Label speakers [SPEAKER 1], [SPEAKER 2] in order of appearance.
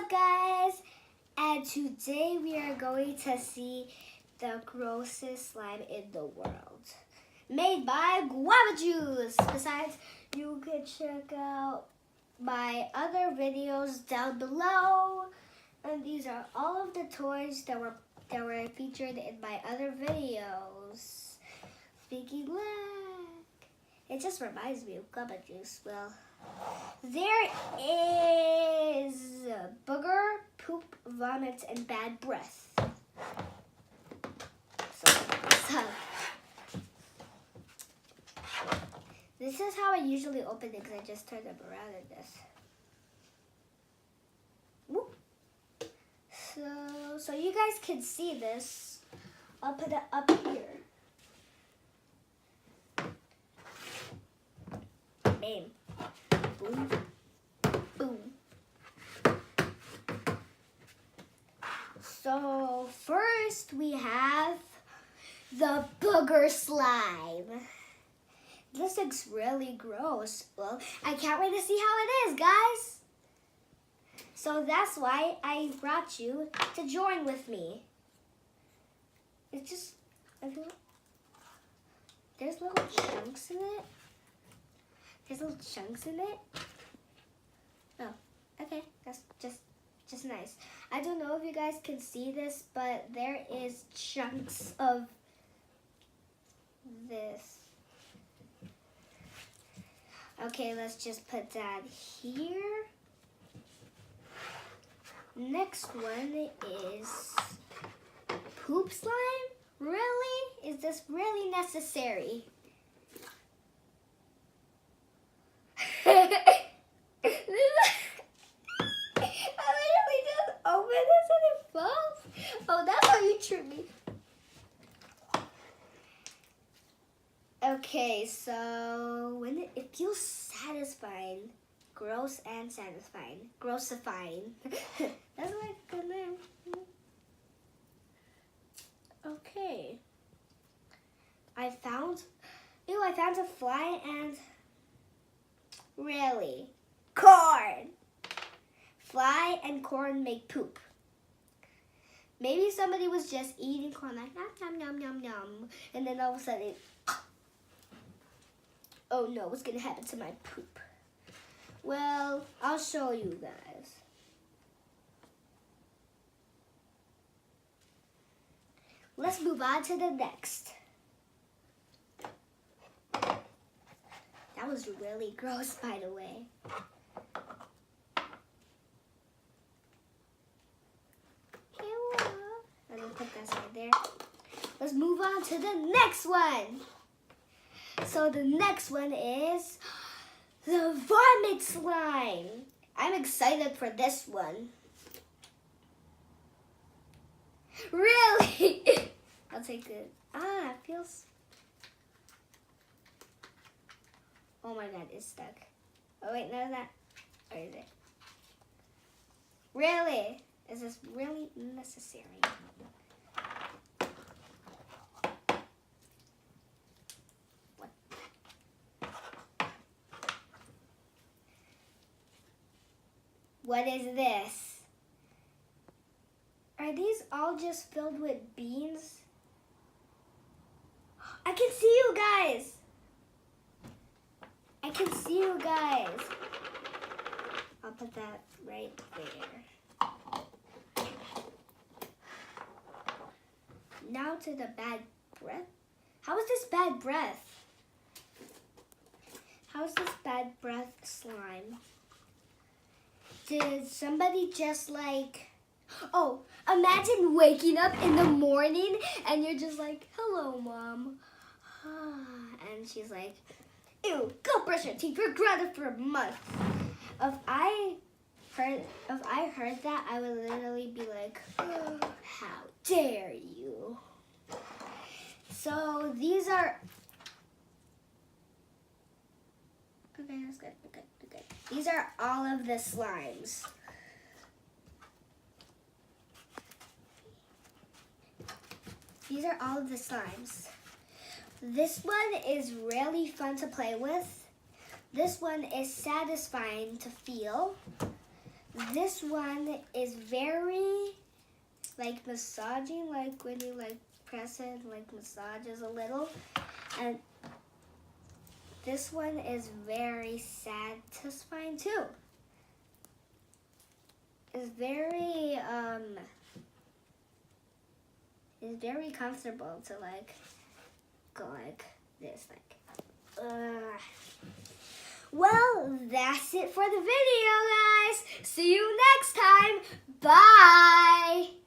[SPEAKER 1] up, guys? And today we are going to see the grossest slime in the world, made by guava juice. Besides, you can check out my other videos down below, and these are all of the toys that were featured in my other videos. Speaking like, it just reminds me of guava juice. Well, there is booger, poop, vomit, and bad breath. So this is how I usually open it, because I just turn them around like this. Whoop. So you guys can see this. I'll put it up here. Bam. Boom. Boom. So first we have the booger slime. This looks really gross. Well, I can't wait to see how it is, guys. So that's why I brought you to join with me. It's just, there's little chunks in it. There's little chunks in it. Oh, okay, that's just nice. I don't know if you guys can see this, but there is chunks of this. Okay, let's just put that here. Next one is poop slime. Really? Is this really necessary? I literally just open this and it falls. Oh, that's how you trick me. Okay, so when it feels satisfying, gross and satisfying, grossifying. That's like a good name. Okay. I found a fly and really, corn. Fly and corn make poop. Maybe somebody was just eating corn like nom nom nom nom nom, and then all of a sudden, oh no, what's gonna happen to my poop? Well, I'll show you guys. Let's move on to the next. That was really gross, by the way. I'm gonna put that right there. Let's move on to the next one. So the next one is the vomit slime. I'm excited for this one. Really? I'll take it. It feels... Oh my god, it's stuck. Oh wait, no, that. Or is it? Really? Is this really necessary? What? What is this? Are these all just filled with beans? I can see you guys. I can see you guys. I'll put that right there. Now to the bad breath. How is this bad breath? How is this bad breath slime? Did somebody just like... Oh, imagine waking up in the morning and you're just like, hello, Mom. And she's like, ew, go brush your teeth. You're grounded for a month. If I heard that, I would literally be like, oh, how dare you? So these are... Okay, that's good. Good. These are all of the slimes. These are all of the slimes. This one is really fun to play with. This one is satisfying to feel. this one is very like massaging, like when you like press it, like massages a little. And this one is very satisfying too. It's very comfortable to like go like this, like. Well, that's it for the video, guys. See you next time. Bye.